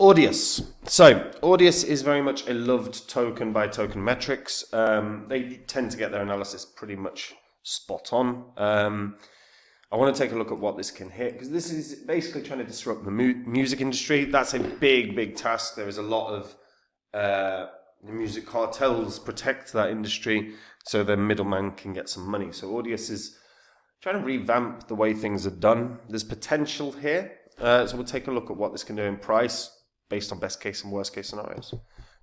Audius. So Audius is very much a loved token by Token Metrics. They tend to get their analysis pretty much spot on. I want to take a look at what this can hit, because this is basically trying to disrupt the music industry. That's a big task. There is a lot of the music cartels protect that industry so the middleman can get some money. So Audius is trying to revamp the way things are done. There's potential here. So we'll take a look at what this can do in price based on best case and worst case scenarios.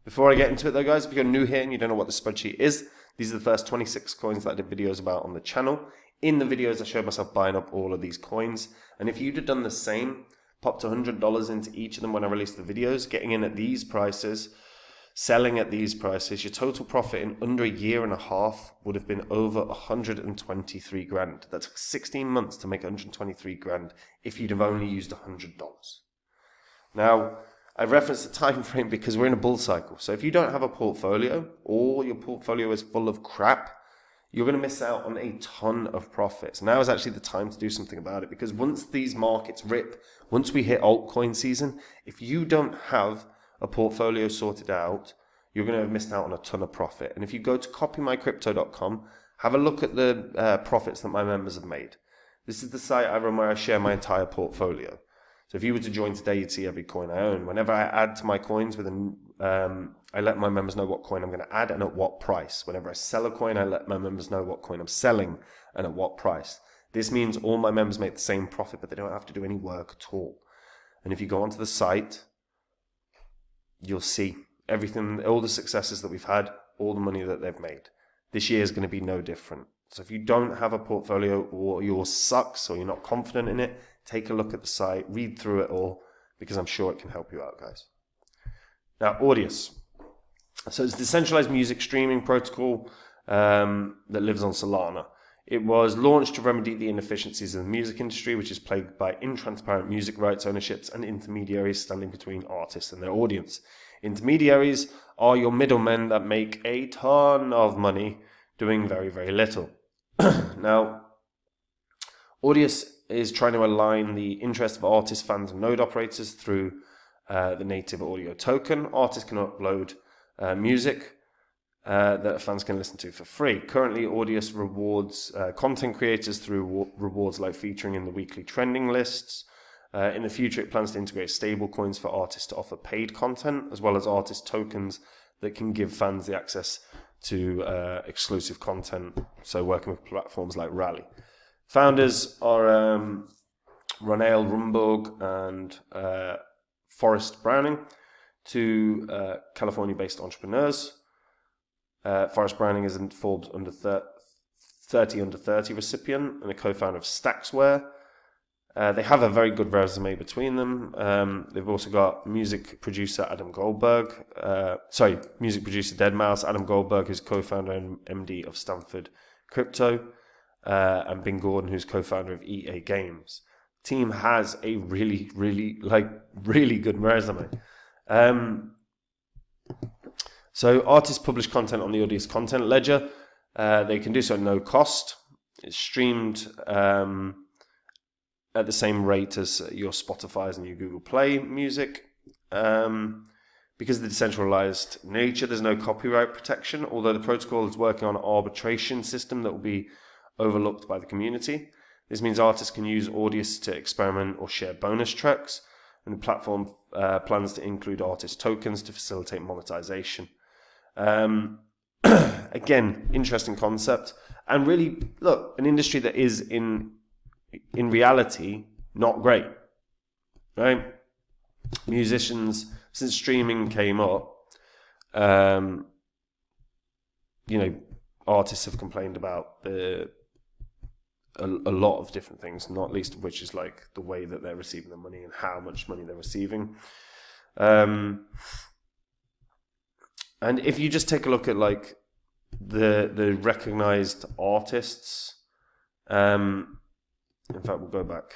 Before I get into it though, guys, if you're new here and you don't know what the spreadsheet is, these are the first 26 coins that I did videos about on the channel. In the videos, I showed myself buying up all of these coins. And if you'd have done the same, popped $100 into each of them when I released the videos, getting in at these prices, selling at these prices, your total profit in under a year and a half would have been over 123 grand. That took 16 months to make 123 grand if you'd have only used $100. Now, I referenced the time frame because we're in a bull cycle. So if you don't have a portfolio, or your portfolio is full of crap, you're going to miss out on a ton of profits. Now is actually the time to do something about it, because once these markets rip, once we hit altcoin season, if you don't have a portfolio sorted out, you're going to have missed out on a ton of profit. And if you go to copymycrypto.com, have a look at the profits that my members have made. This is the site I run where I share my entire portfolio. So if you were to join today, you'd see every coin I own. Whenever I add to my coins, I let my members know what coin I'm going to add and at what price. Whenever I sell a coin, I let my members know what coin I'm selling and at what price. This means all my members make the same profit, but they don't have to do any work at all. And if you go onto the site, you'll see everything, all the successes that we've had, all the money that they've made. This year is going to be no different. So if you don't have a portfolio, or yours sucks, or you're not confident in it, take a look at the site, read through it all, because I'm sure it can help you out, guys. Now, Audius. So it's a decentralized music streaming protocol that lives on Solana. It was launched to remedy the inefficiencies of the music industry, which is plagued by intransparent music rights ownerships and intermediaries standing between artists and their audience. Intermediaries are your middlemen that make a ton of money doing very little. Now, Audius is trying to align the interests of artists, fans, and node operators through the native audio token. Artists can upload music that fans can listen to for free. Currently, Audius rewards content creators through rewards like featuring in the weekly trending lists. In the future, it plans to integrate stable coins for artists to offer paid content, as well as artist tokens that can give fans the access to exclusive content, so working with platforms like Rally. Founders are Ronale Rumburg and Forrest Browning, two California-based entrepreneurs. Forrest Browning is a Forbes under 30 under 30 recipient and a co-founder of Stacksware. They have a very good resume between them. They've also got music producer music producer Deadmau5, Adam Goldberg, who's co-founder and MD of Stanford Crypto, and Ben Gordon, who's co-founder of EA Games. Team has a really good resume. So artists publish content on the Audius content ledger. They can do so at no cost. It's streamed at the same rate as your Spotify's and your Google Play music. Because of the decentralized nature, there's no copyright protection, although the protocol is working on an arbitration system that will be overlooked by the community. This means artists can use Audius to experiment or share bonus tracks, and the platform plans to include artist tokens to facilitate monetization. Again, interesting concept, and really, look, an industry that is in reality not great, right? Musicians, since streaming came up, artists have complained about a lot of different things, not least of which is like the way that they're receiving the money and how much money they're receiving. And if you just take a look at like the recognized artists, in fact, we'll go back.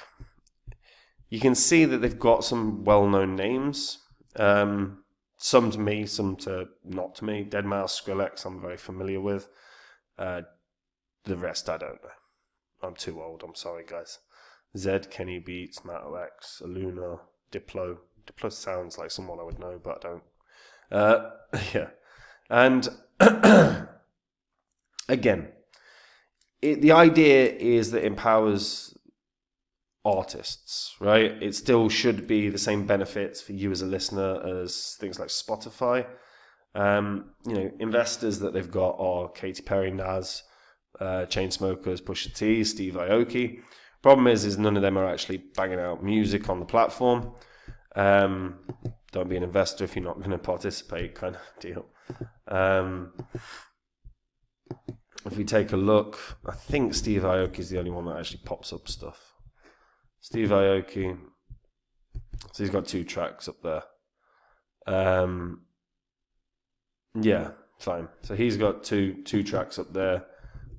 You can see that they've got some well-known names. Some to me, some to not to me. Deadmau5, Skrillex, I'm very familiar with. The rest, I don't know. I'm too old. I'm sorry, guys. Zed, Kenny Beats, Matt OX, Aluna, Diplo. Plus sounds like someone I would know, but I don't. Yeah. And again, the idea is that it empowers artists, right? It still should be the same benefits for you as a listener as things like Spotify. Investors that they've got are Katy Perry, Nas, Chainsmokers, Pusha T, Steve Aoki. Problem is none of them are actually banging out music on the platform. Don't be an investor if you're not going to participate, kind of deal. If we take a look, I think Steve Aoki is the only one that actually pops up stuff. Steve Aoki, so he's got 2 tracks up there. Yeah, fine. So he's got two tracks up there.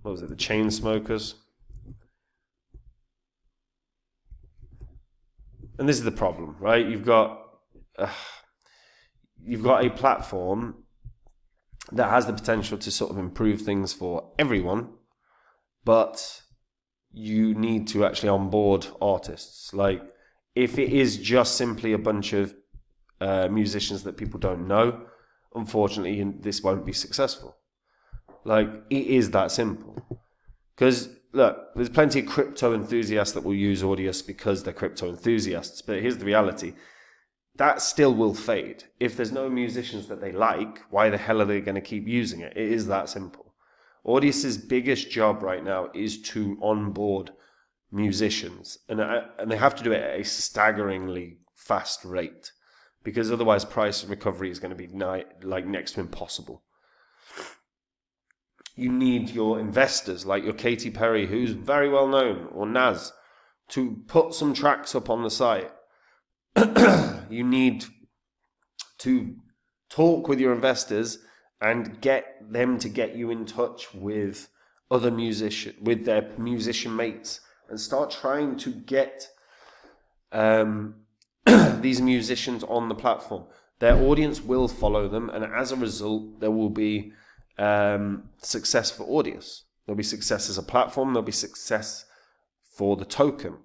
What was it? The Chainsmokers. And this is the problem, right? You've got a platform that has the potential to sort of improve things for everyone, but you need to actually onboard artists. Like, if it is just simply a bunch of musicians that people don't know, unfortunately, this won't be successful. Like, it is that simple. Because, look, there's plenty of crypto enthusiasts that will use Audius because they're crypto enthusiasts. But here's the reality. That still will fade. If there's no musicians that they like, why the hell are they going to keep using it? It is that simple. Audius's biggest job right now is to onboard musicians. And they have to do it at a staggeringly fast rate. Because otherwise price recovery is going to be next to impossible. You need your investors, like your Katy Perry, who's very well known, or Nas, to put some tracks up on the site. You need to talk with your investors and get them to get you in touch with other with their musician mates, and start trying to get these musicians on the platform. Their audience will follow them, and as a result, there will be success for Audius. There'll be success as a platform. There'll be success for the token.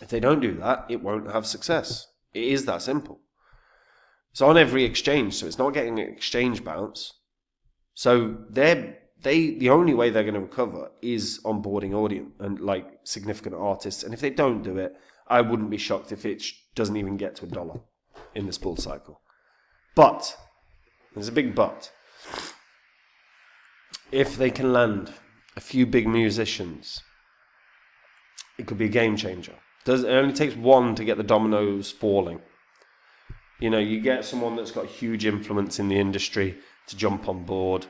If they don't do that, it won't have success. It is that simple. It's on every exchange, so it's not getting an exchange bounce. So the only way they're going to recover is onboarding audience and like significant artists. And if they don't do it, I wouldn't be shocked if it doesn't even get to $1 in this bull cycle. But there's a big but. If they can land a few big musicians, it could be a game changer. It only takes one to get the dominoes falling. You get someone that's got huge influence in the industry to jump on board.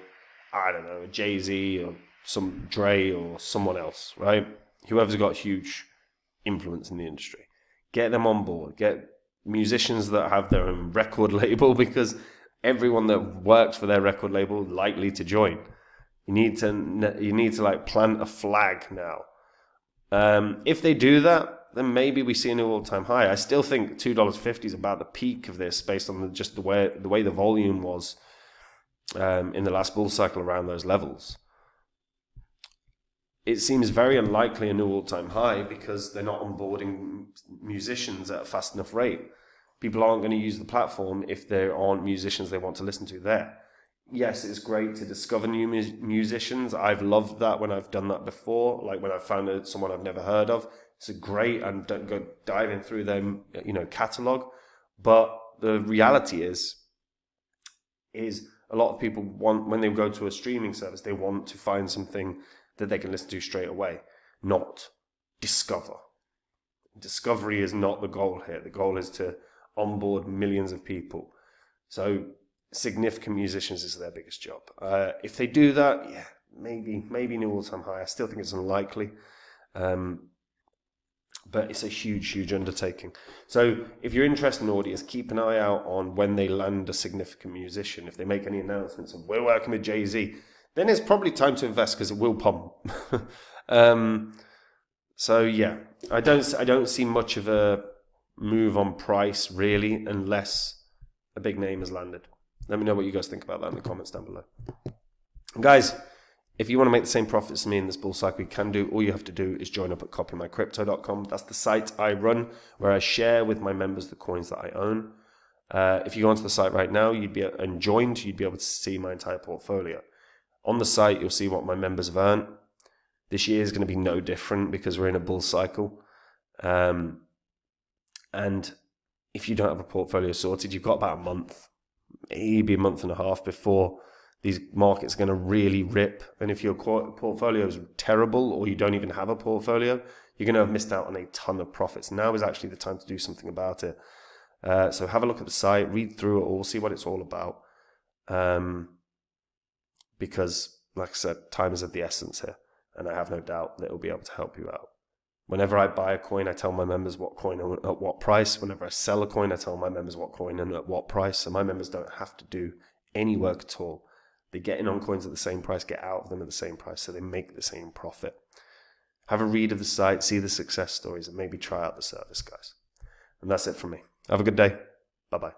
I don't know, a Jay-Z or some Dre or someone else, right? Whoever's got huge influence in the industry. Get them on board. Get musicians that have their own record label, because everyone that works for their record label is likely to join. You need to like plant a flag now. If they do that, then maybe we see a new all-time high. I still think $2.50 is about the peak of this, based on just the way the volume was in the last bull cycle around those levels. It seems very unlikely a new all-time high, because they're not onboarding musicians at a fast enough rate. People aren't going to use the platform if there aren't musicians they want to listen to there. Yes, it's great to discover new musicians. I've loved that when I've done that before, like when I've found someone I've never heard of. It's great, and don't go diving through their catalog. But the reality is a lot of people want, when they go to a streaming service, they want to find something that they can listen to straight away, not discover. Discovery is not the goal here. The goal is to onboard millions of people. So significant musicians is their biggest job. If they do that, yeah, maybe new all-time high. I still think it's unlikely. But it's a huge undertaking. So if you're interested in Audius, keep an eye out on when they land a significant musician. If they make any announcements of we're working with Jay-Z, then it's probably time to invest, because it will pump. So yeah, I don't see much of a move on price really, unless a big name has landed. Let me know what you guys think about that in the comments down below. Guys, If you want to make the same profits as me in this bull cycle, you can do. All you have to do is join up at copymycrypto.com. That's the site I run where I share with my members the coins that I own. If you go onto the site right now, you'd be able to see my entire portfolio. On the site, you'll see what my members have earned. This year is going to be no different because we're in a bull cycle. And if you don't have a portfolio sorted, you've got about a month, maybe a month and a half before these markets are going to really rip. And if your portfolio is terrible or you don't even have a portfolio, you're going to have missed out on a ton of profits. Now is actually the time to do something about it. So have a look at the site, read through it all, see what it's all about. Because, like I said, time is of the essence here. And I have no doubt that it will be able to help you out. Whenever I buy a coin, I tell my members what coin and at what price. Whenever I sell a coin, I tell my members what coin and at what price. So my members don't have to do any work at all. They get in on coins at the same price, get out of them at the same price, so they make the same profit. Have a read of the site, see the success stories, and maybe try out the service, guys. And that's it from me. Have a good day. Bye-bye.